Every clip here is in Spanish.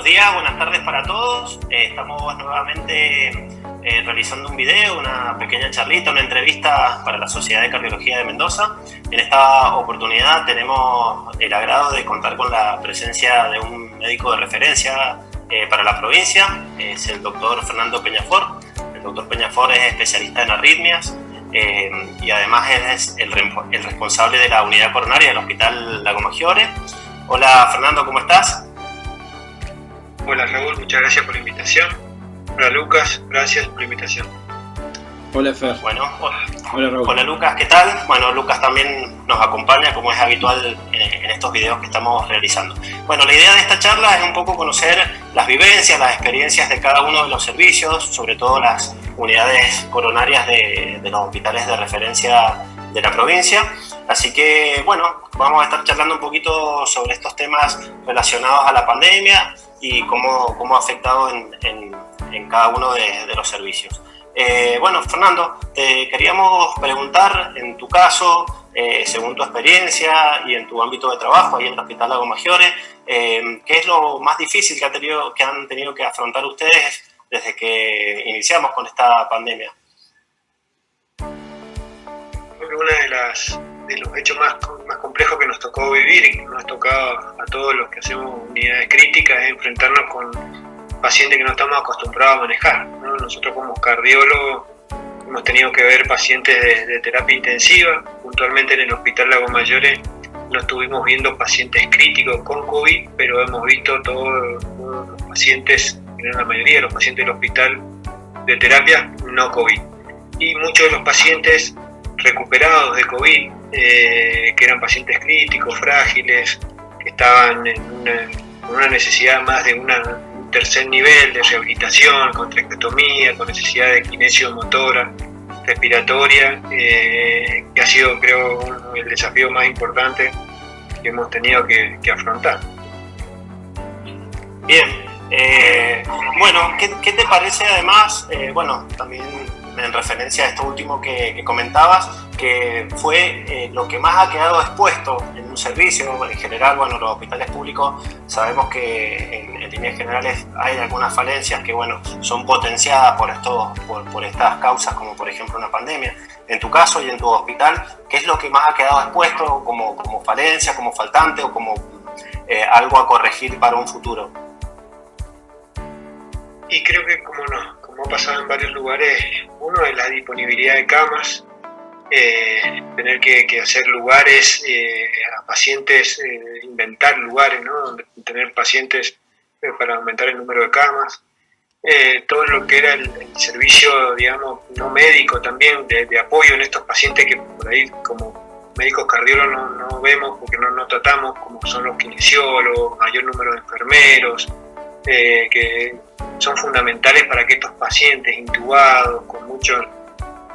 días, buenas tardes para todos. Estamos nuevamente realizando un video, una pequeña charlita, una entrevista para la Sociedad de Cardiología de Mendoza. En esta oportunidad tenemos el agrado de contar con la presencia de un médico de referencia para la provincia. Es el doctor Fernando Peñafort. El doctor Peñafort es especialista en arritmias y además es el responsable de la unidad coronaria del Hospital Lago Maggiore. Hola Fernando, ¿cómo estás? Hola Raúl, muchas gracias por la invitación. Hola Lucas, gracias por la invitación. Hola Fer. Bueno, hola Raúl. Hola Lucas, ¿qué tal? Bueno, Lucas también nos acompaña como es habitual en estos videos que estamos realizando. Bueno, la idea de esta charla es un poco conocer las vivencias, las experiencias de cada uno de los servicios, sobre todo las unidades coronarias de los hospitales de referencia de la provincia. Así que, bueno, vamos a estar charlando un poquito sobre estos temas relacionados a la pandemia y cómo ha afectado en cada uno de los servicios. Bueno, Fernando, te queríamos preguntar, en tu caso, según tu experiencia y en tu ámbito de trabajo ahí en el Hospital Lago Maggiore, ¿qué es lo más difícil que han tenido que afrontar ustedes desde que iniciamos con esta pandemia? Uno de los hechos más complejos que nos tocó vivir y que nos ha tocado a todos los que hacemos unidades críticas es enfrentarnos con pacientes que no estamos acostumbrados a manejar, ¿no? Nosotros como cardiólogos hemos tenido que ver pacientes de terapia intensiva. Puntualmente en el Hospital Lago Maggiore no estuvimos viendo pacientes críticos con COVID, pero hemos visto todos los pacientes, la mayoría de los pacientes del hospital de terapia no COVID. Y muchos de los pacientes recuperados de COVID, que eran pacientes críticos, frágiles, que estaban con una necesidad más de un tercer nivel de rehabilitación, con traqueotomía, con necesidad de kinesio motora, respiratoria, que ha sido, creo, el desafío más importante que hemos tenido que afrontar. Bien, bueno, ¿qué te parece además, bueno, también en referencia a esto último que comentabas, que fue lo que más ha quedado expuesto en un servicio? En general, bueno, los hospitales públicos sabemos que en líneas generales hay algunas falencias que, bueno, son potenciadas por estas causas, como por ejemplo una pandemia. En tu caso y en tu hospital, ¿qué es lo que más ha quedado expuesto como falencia, como faltante o como algo a corregir para un futuro? Y creo que como ha pasado en varios lugares, uno es la disponibilidad de camas, tener que hacer lugares a pacientes, inventar lugares, ¿no? Donde tener pacientes para aumentar el número de camas, todo lo que era el servicio, digamos, no médico también, de apoyo en estos pacientes que por ahí como médicos cardiólogos no vemos porque no tratamos, como son los kinesiólogos, mayor número de enfermeros, que son fundamentales para que estos pacientes intubados con muchos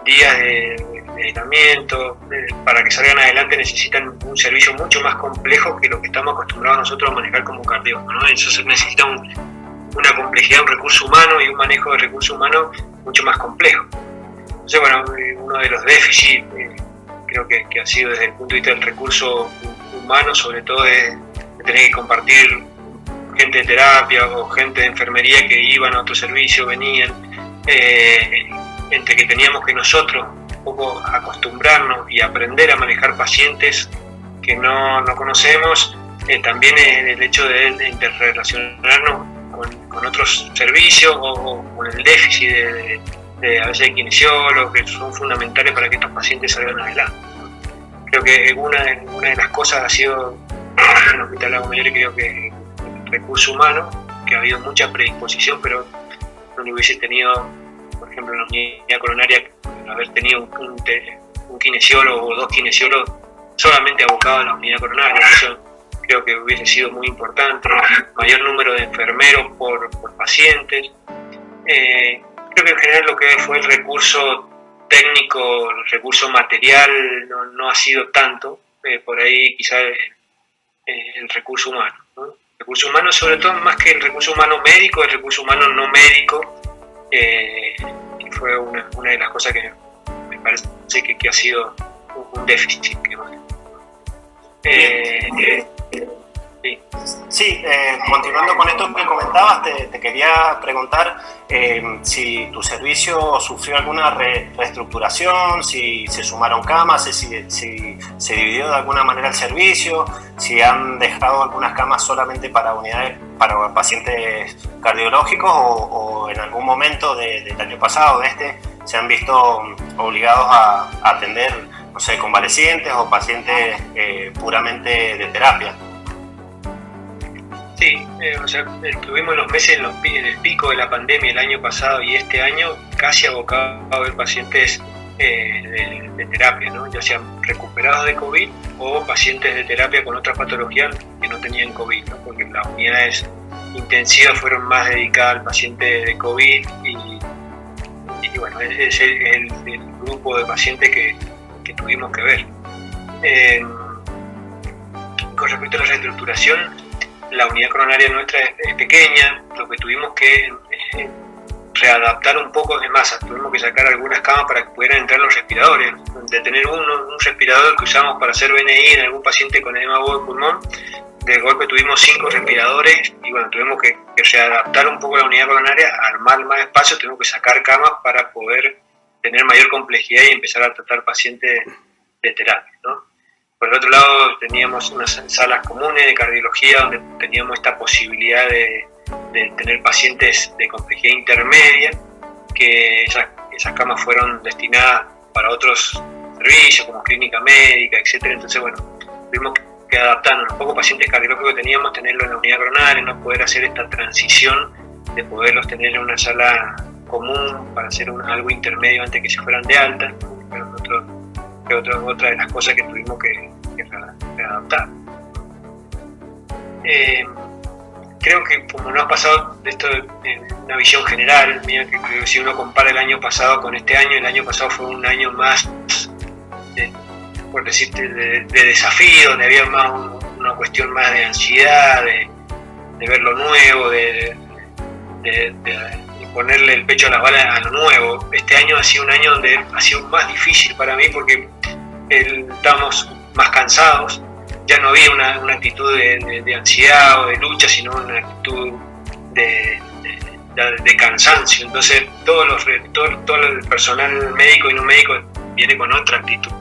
días de aislamiento, para que salgan adelante, necesitan un servicio mucho más complejo que lo que estamos acostumbrados nosotros a manejar como cardiólogos, ¿no? Eso se necesita una complejidad, un recurso humano y un manejo de recursos humanos mucho más complejo. Entonces, bueno, uno de los déficits creo que ha sido desde el punto de vista del recurso humano, sobre todo de tener que compartir gente de terapia o gente de enfermería que iban a otro servicio, venían, entre que teníamos que nosotros un poco acostumbrarnos y aprender a manejar pacientes que no conocemos, también el hecho de interrelacionarnos con otros servicios o con el déficit de a veces de kinesiólogos que son fundamentales para que estos pacientes salgan adelante. Creo que una de las cosas ha sido en el Hospital Lago Maggiore, creo que recurso humano, que ha habido mucha predisposición, pero no hubiese tenido, por ejemplo, en la unidad coronaria, haber tenido un kinesiólogo o dos kinesiólogos solamente abocados a la unidad coronaria. Eso creo que hubiese sido muy importante. Mayor número de enfermeros por pacientes. Creo que en general lo que fue el recurso técnico, el recurso material, no ha sido tanto. Por ahí quizás el recurso humano, ¿no? Recurso humano, sobre todo, más que el recurso humano médico, el recurso humano no médico, fue una de las cosas que me parece que ha sido un déficit. Sí, continuando con esto que comentabas, te quería preguntar si tu servicio sufrió alguna reestructuración, si se sumaron camas, si se dividió de alguna manera el servicio, si han dejado algunas camas solamente para unidades para pacientes cardiológicos o en algún momento del año pasado, se han visto obligados a atender, no sé, convalecientes o pacientes puramente de terapia. Sí, estuvimos los meses en el pico de la pandemia el año pasado y este año casi abocados a ver pacientes de terapia, ¿no? Ya sean recuperados de COVID o pacientes de terapia con otras patologías que no tenían COVID, ¿no? Porque las unidades intensivas fueron más dedicadas al paciente de COVID y bueno, es el grupo de pacientes que tuvimos que ver. Con respecto a la reestructuración, la unidad coronaria nuestra es pequeña, lo que tuvimos que readaptar un poco de masa, tuvimos que sacar algunas camas para que pudieran entrar los respiradores, de tener un respirador que usamos para hacer BNI en algún paciente con edema agudo de pulmón, de golpe tuvimos 5 respiradores y bueno, tuvimos que readaptar un poco la unidad coronaria, armar más espacio, tuvimos que sacar camas para poder tener mayor complejidad y empezar a tratar pacientes de terapia, ¿no? Por el otro lado teníamos unas salas comunes de cardiología donde teníamos esta posibilidad de tener pacientes de complejidad intermedia, que esas camas fueron destinadas para otros servicios como clínica médica, etcétera. Entonces bueno, tuvimos que adaptarnos. Los pocos pacientes cardiológicos que teníamos, tenerlos en la unidad coronaria, no poder hacer esta transición de poderlos tener en una sala común para hacer algo intermedio antes que se fueran de alta. Otra de las cosas que tuvimos que readaptar. Creo que como no ha pasado de esto en una visión general mía, que creo que si uno compara el año pasado con este año, el año pasado fue un año más, por decirte, de desafío, donde había más una cuestión más de ansiedad, de ver lo nuevo, de ponerle el pecho a las balas a lo nuevo. Este año ha sido un año donde ha sido más difícil para mí porque estábamos más cansados, ya no había una actitud de ansiedad o de lucha, sino una actitud de cansancio. Entonces todo el personal médico y no médico viene con otra actitud.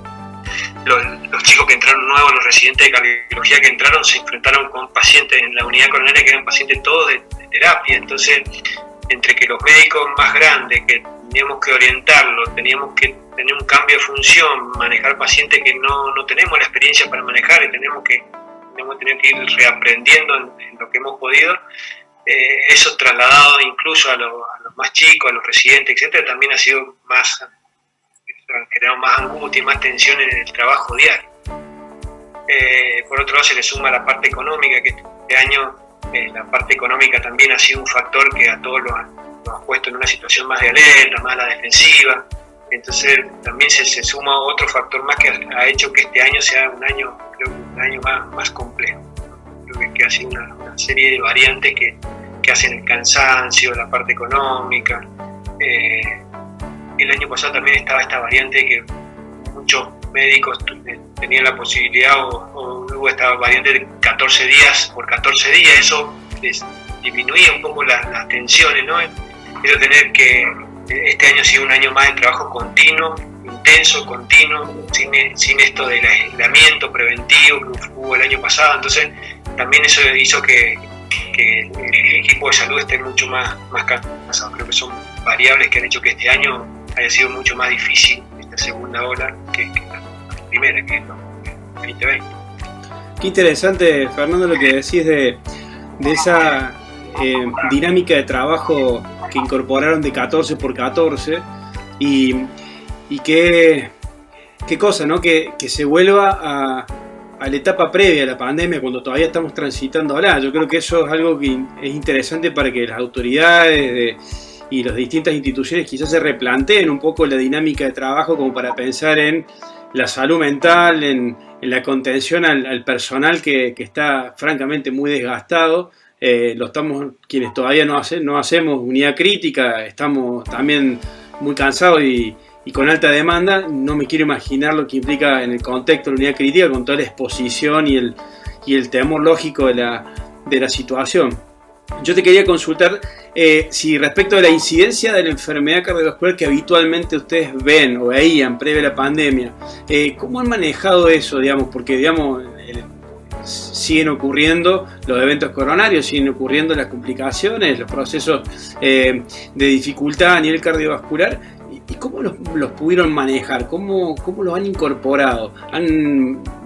Los chicos que entraron nuevos, los residentes de cardiología que entraron, se enfrentaron con pacientes en la unidad coronaria que eran pacientes todos de terapia. Entonces, entre que los médicos más grandes, que teníamos que orientarlos, teníamos que tener un cambio de función, manejar pacientes que no tenemos la experiencia para manejar y tenemos que ir reaprendiendo en lo que hemos podido, eso trasladado incluso a los más chicos, a los residentes, etcétera, también ha sido generado más angustia y más tensión en el trabajo diario. Por otro lado se le suma la parte económica, que este año la parte económica también ha sido un factor que a todos los ha puesto en una situación más de alerta, más a la defensiva. Entonces también se suma otro factor más que ha hecho que este año sea un año más complejo. Creo que ha sido una serie de variantes que hacen el cansancio, la parte económica. El año pasado también estaba esta variante que muchos médicos tenían la posibilidad o hubo esta variante de 14 días por 14 días, eso disminuía un poco las tensiones, ¿no? Pero tener que este año ha sido un año más de trabajo continuo, intenso, continuo, sin esto del aislamiento preventivo que hubo el año pasado. Entonces también eso hizo que el equipo de salud esté mucho más cansado. Creo que son variables que han hecho que este año haya sido mucho más difícil esta segunda ola que la primera, que es 2020. Qué interesante, Fernando, lo que decís de esa dinámica de trabajo que incorporaron de 14 por 14 y qué cosa, ¿no? Que se vuelva a la etapa previa a la pandemia, cuando todavía estamos transitando ahora. Yo creo que eso es algo que es interesante para que las autoridades y las distintas instituciones quizás se replanteen un poco la dinámica de trabajo, como para pensar en la salud mental, en la contención al personal que está francamente muy desgastado. Quienes todavía no hacemos unidad crítica, estamos también muy cansados y con alta demanda. No me quiero imaginar lo que implica en el contexto de la unidad crítica, con toda la exposición y y el temor lógico de la situación. Yo te quería consultar si respecto de la incidencia de la enfermedad cardiovascular que habitualmente ustedes ven o veían previa a la pandemia, ¿cómo han manejado eso, digamos? Porque, digamos, siguen ocurriendo los eventos coronarios, siguen ocurriendo las complicaciones, los procesos de dificultad a nivel cardiovascular. ¿Y cómo los pudieron manejar? ¿Cómo los han incorporado?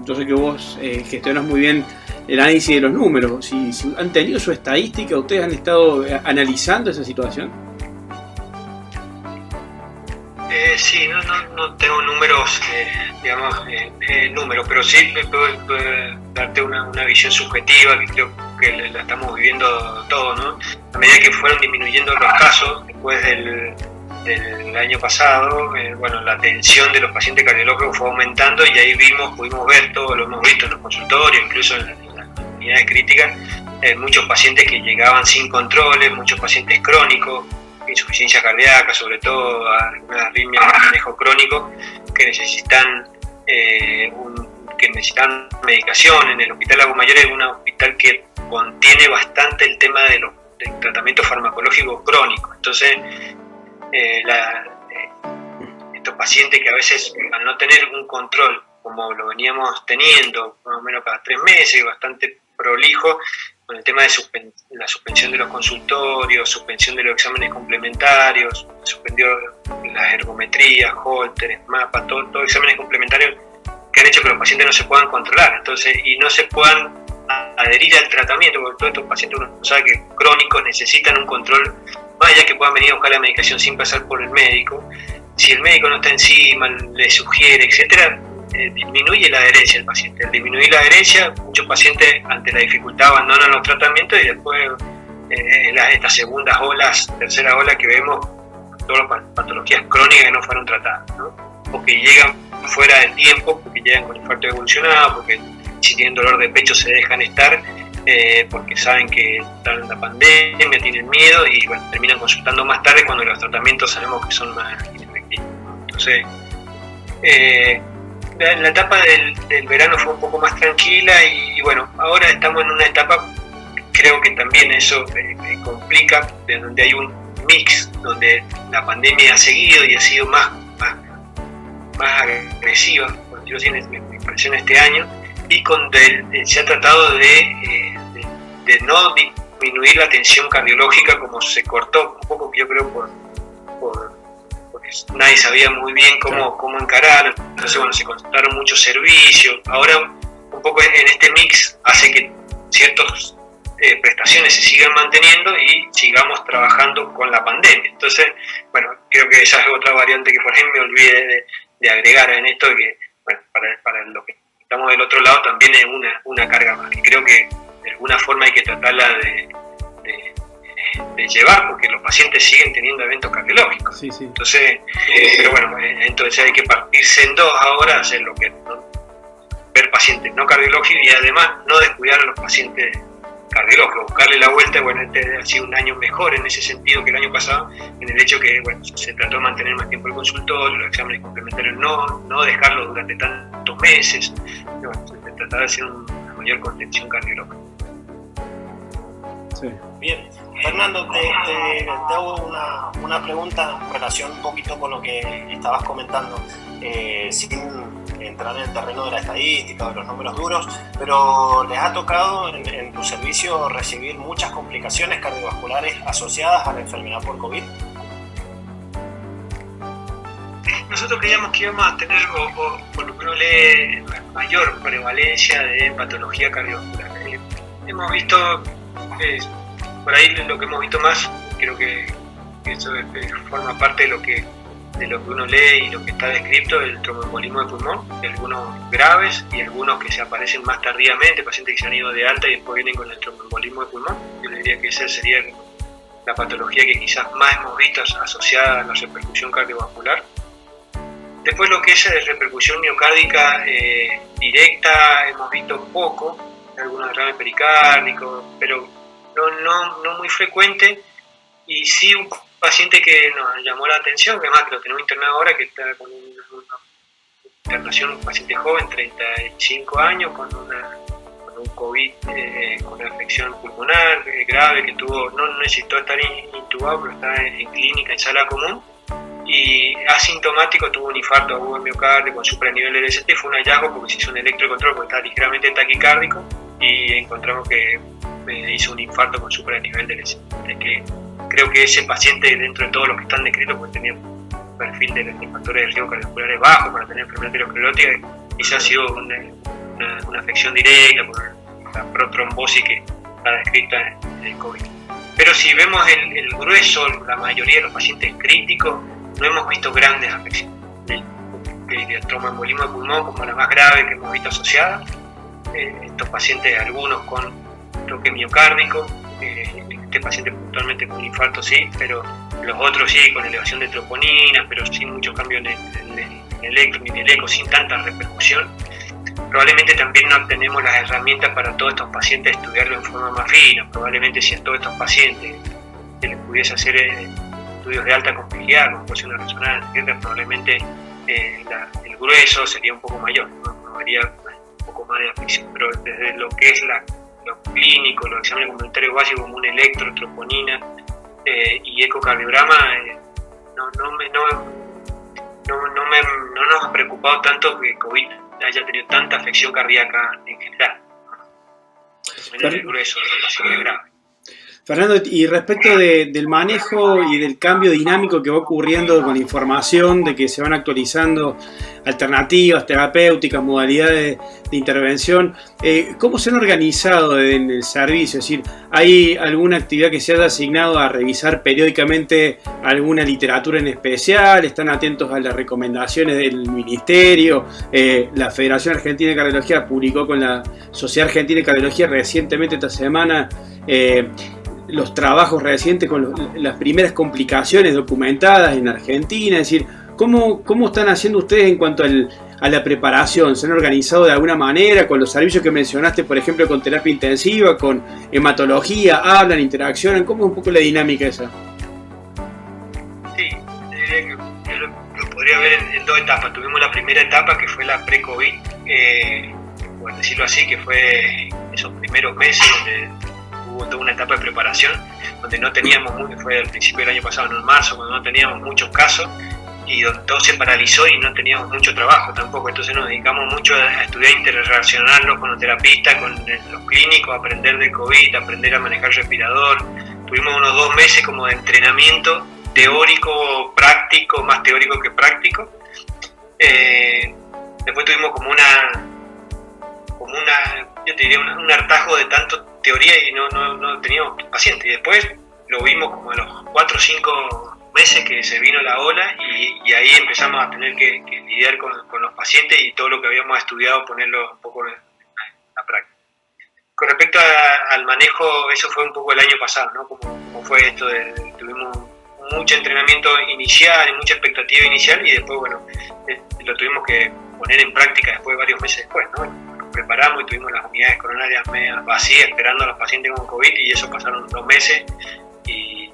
Yo sé que vos gestionás muy bien el análisis de los números. Si han tenido su estadística, ¿ustedes han estado analizando esa situación? Sí, no tengo números, números, pero sí puedo darte una visión subjetiva que creo que la estamos viviendo todos, ¿no? A medida que fueron disminuyendo los casos después del año pasado, la atención de los pacientes cardiológicos fue aumentando y ahí pudimos ver todo, lo hemos visto en los consultorios, incluso en las unidades críticas, muchos pacientes que llegaban sin controles, muchos pacientes crónicos, insuficiencia cardíaca, sobre todo algunas arritmias de manejo crónico, que necesitan medicación. En el Hospital Lago Mayor es un hospital que contiene bastante el tema del tratamiento farmacológico crónico. Entonces, estos pacientes que a veces, al no tener un control como lo veníamos teniendo más o menos cada 3 meses, bastante prolijo, con el tema de la suspensión de los consultorios, suspensión de los exámenes complementarios, suspendió las ergometrías, Holter, MAPA, todos exámenes complementarios que han hecho que los pacientes no se puedan controlar, entonces, y no se puedan adherir al tratamiento, porque todos estos pacientes uno sabe que crónicos necesitan un control, más allá que puedan venir a buscar la medicación sin pasar por el médico. Si el médico no está encima, le sugiere, etcétera, disminuye la adherencia del paciente. Al disminuir la adherencia, muchos pacientes ante la dificultad abandonan los tratamientos y después estas segundas olas, terceras olas que vemos, todas las patologías crónicas que no fueron tratadas, ¿no? Porque llegan fuera del tiempo, porque llegan con infarto evolucionado, porque si tienen dolor de pecho se dejan estar, porque saben que están en la pandemia, tienen miedo y terminan consultando más tarde cuando los tratamientos sabemos que son más inefectivos. Entonces, la etapa del verano fue un poco más tranquila y ahora estamos en una etapa, creo que también eso complica, de donde hay un mix, donde la pandemia ha seguido y ha sido más agresiva, por decirlo así, en mi impresión este año, y se ha tratado de no disminuir la tensión cardiológica como se cortó un poco, yo creo, porque nadie sabía muy bien cómo encarar, entonces se contrataron muchos servicios. Ahora un poco en este mix hace que ciertas prestaciones se sigan manteniendo y sigamos trabajando con la pandemia. Entonces, creo que esa es otra variante que por ejemplo me olvidé de agregar en esto, que para lo que estamos del otro lado también es una carga más, que creo que de alguna forma hay que tratarla de llevar, porque los pacientes siguen teniendo eventos cardiológicos. Sí. Entonces, entonces hay que partirse en dos ahora, hacer lo que ver pacientes no cardiológicos y además no descuidar a los pacientes cardiológicos, buscarle la vuelta. Este ha sido un año mejor en ese sentido que el año pasado, en el hecho que se trató de mantener más tiempo el consultorio, los exámenes complementarios no dejarlos durante tantos meses, se trataba de hacer una mayor contención cardiológica. Sí. Bien, Fernando, te hago una pregunta en relación un poquito con lo que estabas comentando, sin entrar en el terreno de la estadística, de los números duros, pero ¿les ha tocado en tu servicio recibir muchas complicaciones cardiovasculares asociadas a la enfermedad por COVID? Nosotros creíamos que íbamos a tener, o por lo que uno lee, mayor prevalencia de patología cardiovascular. Hemos visto, por ahí lo que hemos visto más, creo que eso forma parte de lo que uno lee y lo que está descrito, el tromboembolismo de pulmón, de algunos graves y algunos que se aparecen más tardíamente, pacientes que se han ido de alta y después vienen con el tromboembolismo de pulmón. Yo le diría que esa sería la patología que quizás más hemos visto asociada a la repercusión cardiovascular. Después lo que es repercusión miocárdica directa hemos visto poco, algunos derrames pericárdicos, pero no muy frecuente, y sí un paciente que nos llamó la atención, que además que lo tenemos internado ahora, que está con una internación, un paciente joven, 35 años, con con COVID, con una afección pulmonar grave, que no necesitó estar intubado, pero está en clínica, en sala común, y asintomático tuvo un infarto agudo de miocardio con supranivel de LST. Fue un hallazgo porque se hizo un electrocontrol porque estaba ligeramente taquicárdico y encontramos que hizo un infarto con supranivel de LST, que creo que ese paciente, dentro de todos los que están descritos, porque tenía un perfil de factores de riesgo cardiovasculares bajo para tener enfermedad aterosclerótica, quizás ha sido una afección directa por la protrombosis que está descrita en el COVID. Pero si vemos el grueso, la mayoría de los pacientes críticos, no hemos visto grandes afecciones. El tromboembolismo de pulmón como la más grave que hemos visto asociada. Estos pacientes, algunos con toque miocárdico, este paciente puntualmente con un infarto sí, pero los otros sí, con elevación de troponinas, pero sin mucho cambio en el electro ni en el eco, sin tanta repercusión. Probablemente también no tenemos las herramientas para todos estos pacientes estudiarlo en forma más fina. Probablemente si a todos estos pacientes se les pudiese hacer estudios de alta complejidad, como puede ser una resonancia, etc., probablemente el grueso sería un poco mayor, no haría un poco más de afección. Pero desde lo que es lo clínico, los exámenes complementarios básicos como un electro, troponina y ecocardiograma, no nos ha preocupado tanto que COVID haya tenido tanta afección cardíaca en general. En el grueso de los pacientes graves. Fernando, y respecto del manejo y del cambio dinámico que va ocurriendo con la información, de que se van actualizando alternativas, terapéuticas, modalidades de intervención, ¿cómo se han organizado en el servicio? Es decir, ¿hay alguna actividad que se haya asignado a revisar periódicamente alguna literatura en especial? ¿Están atentos a las recomendaciones del Ministerio? La Federación Argentina de Cardiología publicó con la Sociedad Argentina de Cardiología recientemente esta semana los trabajos recientes con las primeras complicaciones documentadas en Argentina. Es decir, ¿cómo están haciendo ustedes en cuanto a la preparación? ¿Se han organizado de alguna manera con los servicios que mencionaste, por ejemplo, con terapia intensiva, con hematología? ¿Hablan, interaccionan? ¿Cómo es un poco la dinámica esa? Sí, lo podría ver en dos etapas. Tuvimos la primera etapa, que fue la pre-COVID, por decirlo así, que fue esos primeros meses donde hubo toda una etapa de preparación, donde no teníamos, fue al principio del año pasado, no en marzo, cuando no teníamos muchos casos y donde todo se paralizó y no teníamos mucho trabajo tampoco. Entonces nos dedicamos mucho a estudiar, interrelacionarnos con los terapistas, con los clínicos, aprender de COVID, aprender a manejar el respirador. Tuvimos unos 2 meses como de entrenamiento teórico, práctico, más teórico que práctico. Después tuvimos como yo te diría, un hartazgo de tanto teoría y no teníamos pacientes. Y después lo vimos como a los 4 o 5 meses que se vino la ola y ahí empezamos a tener que lidiar con los pacientes y todo lo que habíamos estudiado ponerlo un poco en la práctica. Con respecto al manejo, eso fue un poco el año pasado, ¿no? Como fue esto tuvimos mucho entrenamiento inicial y mucha expectativa inicial y después, bueno, lo tuvimos que poner en práctica después, varios meses después, ¿no? Preparamos y tuvimos las unidades coronarias medias vacías esperando a los pacientes con COVID y eso pasaron 2 meses y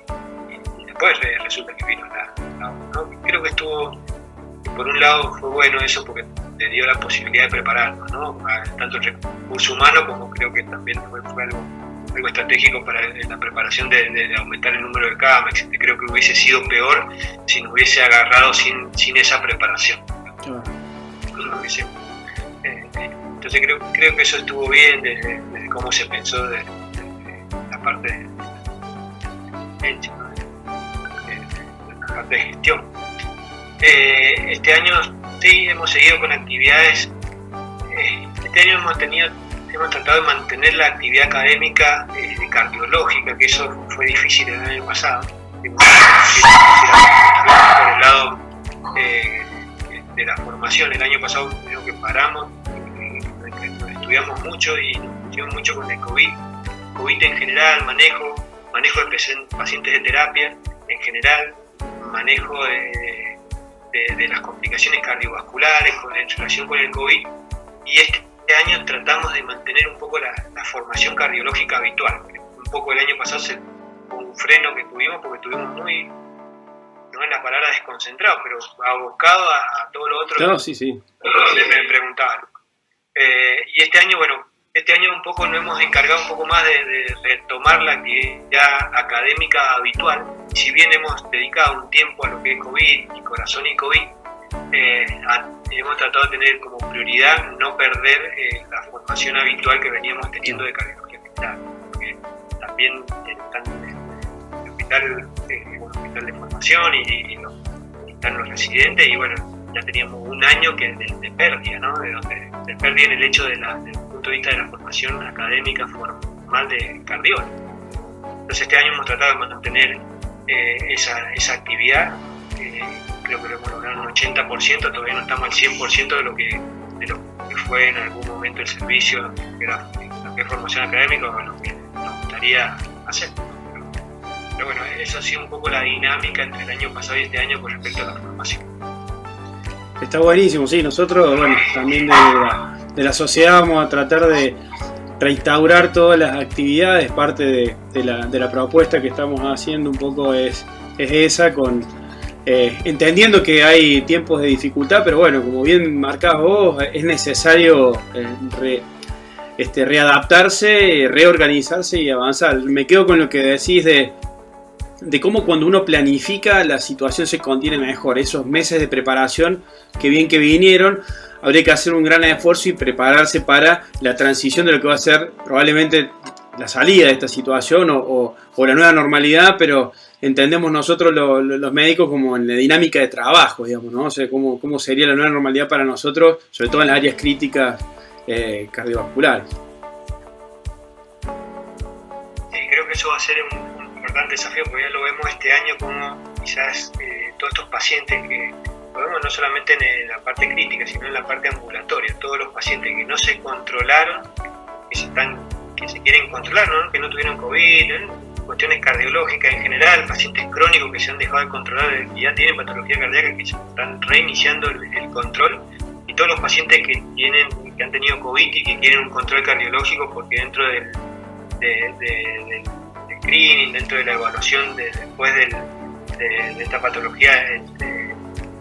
después resulta que vino la ¿no? Creo que estuvo, por un lado fue bueno eso porque te dio la posibilidad de prepararnos, ¿no? Tanto el recurso humano como creo que también fue algo estratégico para la preparación de aumentar el número de camas. Creo que hubiese sido peor si nos hubiese agarrado sin esa preparación. Entonces creo que eso estuvo bien desde cómo se pensó de la parte de la parte de gestión. Este año sí hemos seguido con actividades. Este año hemos tratado de mantener la actividad académica cardiológica, que eso fue difícil el año pasado. Por el lado de la formación, el año pasado creo que paramos, estudiamos mucho y nos pusimos mucho con el COVID en general, manejo de pacientes de terapia en general, manejo de las complicaciones cardiovasculares en relación con el COVID, y este año tratamos de mantener un poco la formación cardiológica habitual. Un poco el año pasado fue un freno que tuvimos porque estuvimos muy, no es la palabra desconcentrado, pero abocado a todo lo otro. Claro, sí. Me preguntaba. Y este año, bueno, Este año un poco nos hemos encargado un poco más de retomar la actividad académica habitual. Si bien hemos dedicado un tiempo a lo que es COVID y corazón y COVID, hemos tratado de tener como prioridad no perder la formación habitual que veníamos teniendo de cardiología general, porque también están en el hospital, un hospital de formación y están los residentes, y bueno, ya teníamos un año que de pérdida, ¿no? De pérdida en el hecho desde el punto de vista de la formación académica formal de cardiólogo. Entonces este año hemos tratado de mantener esa actividad. Creo que lo hemos logrado un 80%, todavía no estamos al 100% de lo que fue en algún momento el servicio, que era lo que es formación académica, o lo que nos gustaría hacer. Pero bueno, eso ha sido un poco la dinámica entre el año pasado y este año con respecto a la formación. Está buenísimo, sí, nosotros, bueno, también de la sociedad vamos a tratar de reinstaurar todas las actividades. Parte de la propuesta que estamos haciendo un poco es esa, entendiendo que hay tiempos de dificultad, pero bueno, como bien marcás vos, es necesario readaptarse, reorganizarse y avanzar. Me quedo con lo que decís de cómo cuando uno planifica la situación se contiene mejor. Esos meses de preparación, que bien que vinieron, habría que hacer un gran esfuerzo y prepararse para la transición de lo que va a ser probablemente la salida de esta situación o la nueva normalidad, pero entendemos nosotros los médicos como en la dinámica de trabajo, digamos, ¿no? O sea, cómo sería la nueva normalidad para nosotros, sobre todo en las áreas críticas cardiovasculares. Sí, creo que eso va a ser un importante desafío, porque ya lo vemos este año como quizás todos estos pacientes que lo vemos no solamente en la parte crítica, sino en la parte ambulatoria, todos los pacientes que no se controlaron, que se quieren controlar, ¿no? Que no tuvieron COVID, cuestiones cardiológicas en general, pacientes crónicos que se han dejado de controlar, que ya tienen patología cardíaca, que se están reiniciando el control, y todos los pacientes que han tenido COVID y que quieren un control cardiológico, porque dentro del screening, dentro de la evaluación después de esta patología,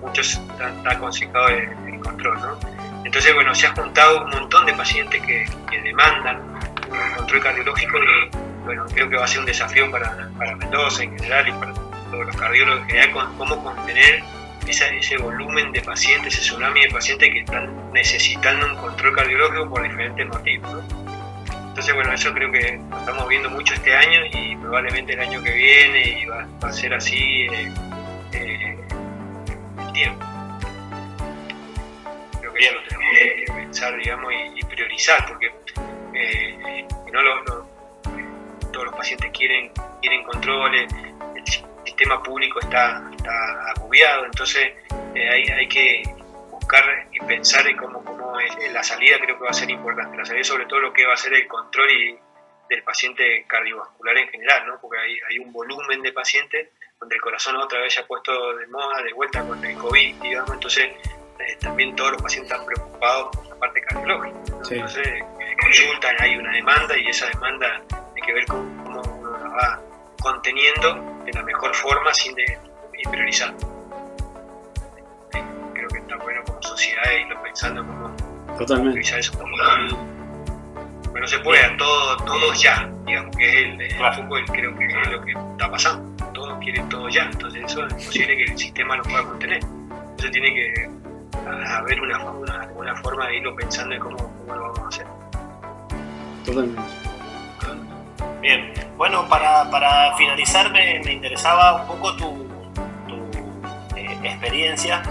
muchos está aconsejado el control, ¿no? Entonces, bueno, se ha juntado un montón de pacientes que demandan un control cardiológico, y bueno, creo que va a ser un desafío para Mendoza en general y para todos los cardiólogos en general, cómo contener ese volumen de pacientes, ese tsunami de pacientes que están necesitando un control cardiológico por diferentes motivos, ¿no? Entonces, bueno, eso creo que lo estamos viendo mucho este año, y probablemente el año que viene, y va a ser así el tiempo. Creo que eso lo tenemos que pensar, digamos, y priorizar, porque no todos los pacientes quieren controles, el sistema público está agobiado, entonces hay que buscar y pensar en cómo es la salida. Creo que va a ser importante, la salida, sobre todo lo que va a ser el control del paciente cardiovascular en general, ¿no? Porque hay un volumen de pacientes donde el corazón otra vez se ha puesto de moda, de vuelta con el COVID, digamos, entonces también todos los pacientes están preocupados por la parte cardiológica, ¿no? Sí. Entonces consultan, hay una demanda, y esa demanda hay que ver cómo uno la va conteniendo de la mejor forma y priorizando. Creo que está bueno como sociedad irlo pensando cómo priorizar eso. Pero no se puede a todo ya, digamos, que es un poco creo que es lo que está pasando. Todos quieren todo ya, entonces eso es imposible que el sistema lo pueda contener. Entonces tiene que haber una forma de irlo pensando en cómo lo vamos a hacer. Totalmente. Bien, bueno, para finalizar me interesaba un poco tu experiencia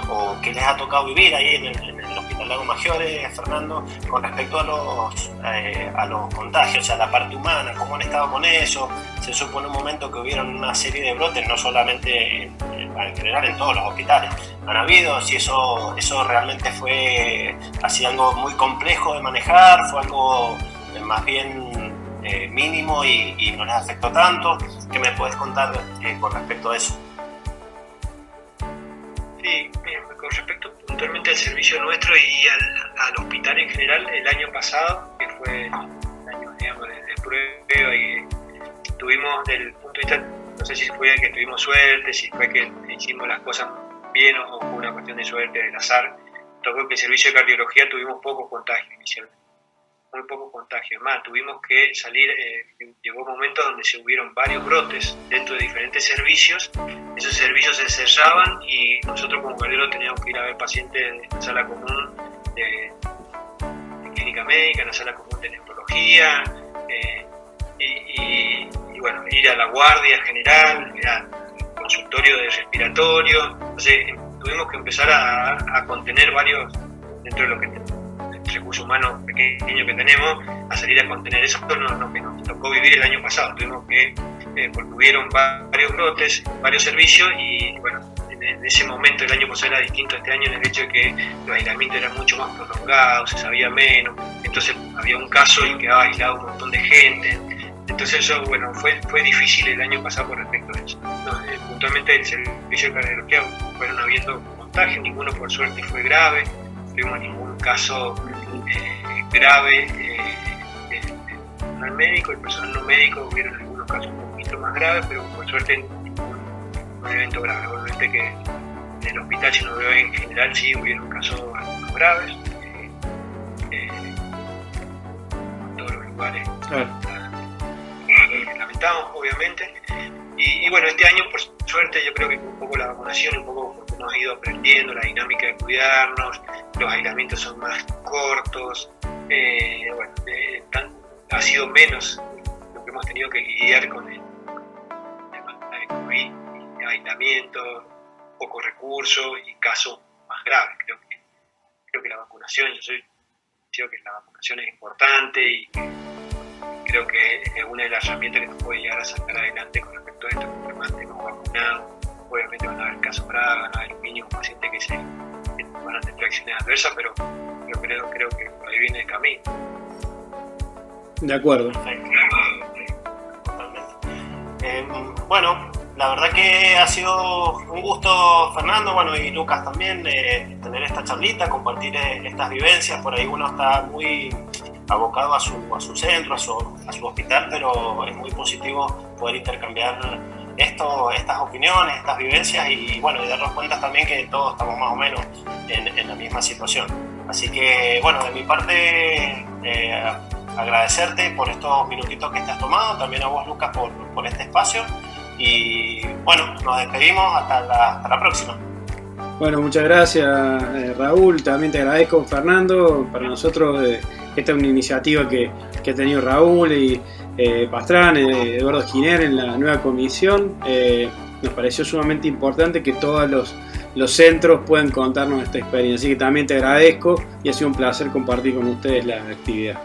o qué les ha tocado vivir ahí en el Hospital Lago Maggiore, Fernando, con respecto a los contagios, a la parte humana, cómo han estado con eso. Se supo en un momento que hubieron una serie de brotes, no solamente en general en todos los hospitales han habido, si eso realmente fue así algo muy complejo de manejar, fue algo más bien mínimo y no les afectó tanto. ¿Qué me puedes contar con respecto a eso? Sí, con respecto puntualmente al servicio nuestro y al hospital en general, el año pasado, que fue el año, digamos, de prueba, y tuvimos, desde el punto de vista, no sé si fue que tuvimos suerte, si fue que hicimos las cosas bien o fue una cuestión de suerte, del azar. Creo que el servicio de cardiología tuvimos pocos contagios inicialmente. muy poco contagio. Más, tuvimos que salir, llegó momentos donde se hubieron varios brotes dentro de diferentes servicios. Esos servicios se cerraban y nosotros como cardiólogos teníamos que ir a ver pacientes en la sala común de clínica médica, en la sala común de nefrología, y bueno, ir a la guardia general, al consultorio de respiratorio. Entonces tuvimos que empezar a contener varios, dentro de lo que el recurso humano pequeño que tenemos, a salir a contener eso. Que nos tocó vivir el año pasado. Tuvimos que, porque hubieron varios brotes, varios servicios, y bueno, en ese momento el año pasado era distinto a este año en el hecho de que los aislamientos eran mucho más prolongados, se sabía menos, entonces había un caso y quedaba aislado un montón de gente. Entonces eso, bueno, fue difícil el año pasado con respecto a eso. Puntualmente el servicio de cardiología fueron habiendo contagios, ninguno por suerte fue grave, no tuvimos ningún caso grave. El médico, el personal no médico, hubieron algunos casos un poquito más graves, pero por suerte ningún evento grave. Obviamente que en el hospital, si no veo en general, sí hubieron casos algunos graves, en todos los lugares. Lamentamos, obviamente, y bueno, este año por suerte yo creo que un poco la vacunación, un poco porque nos ha ido aprendiendo la dinámica de cuidarnos, los aislamientos son más cortos, bueno, ha sido menos lo que hemos tenido que lidiar con el tema de COVID, aislamiento, poco recursos y casos más graves. Creo que la vacunación, creo que la vacunación es importante y creo que es una de las herramientas que nos puede llegar a sacar adelante con respecto a esto, porque más estemos vacunados. Obviamente van a haber casos graves, van a haber mínimos pacientes que van a tener reacciones adversas, pero creo que por ahí viene el camino. De acuerdo. Totalmente. Bueno, la verdad que ha sido un gusto, Fernando, bueno, y Lucas también, tener esta charlita, compartir estas vivencias. Por ahí uno está muy abocado a su centro, a su hospital, pero es muy positivo poder intercambiar estas opiniones, estas vivencias, y bueno, y darnos cuenta también que todos estamos más o menos en la misma situación. Así que bueno, de mi parte, agradecerte por estos minutitos que te has tomado, también a vos, Lucas, por este espacio, y bueno, nos despedimos hasta la próxima. Bueno, muchas gracias, Raúl, también te agradezco, Fernando. Para nosotros esta es una iniciativa que ha tenido Raúl y Pastrán, Eduardo Giner en la nueva comisión. Nos pareció sumamente importante que todos los centros puedan contarnos esta experiencia, así que también te agradezco y ha sido un placer compartir con ustedes la actividad.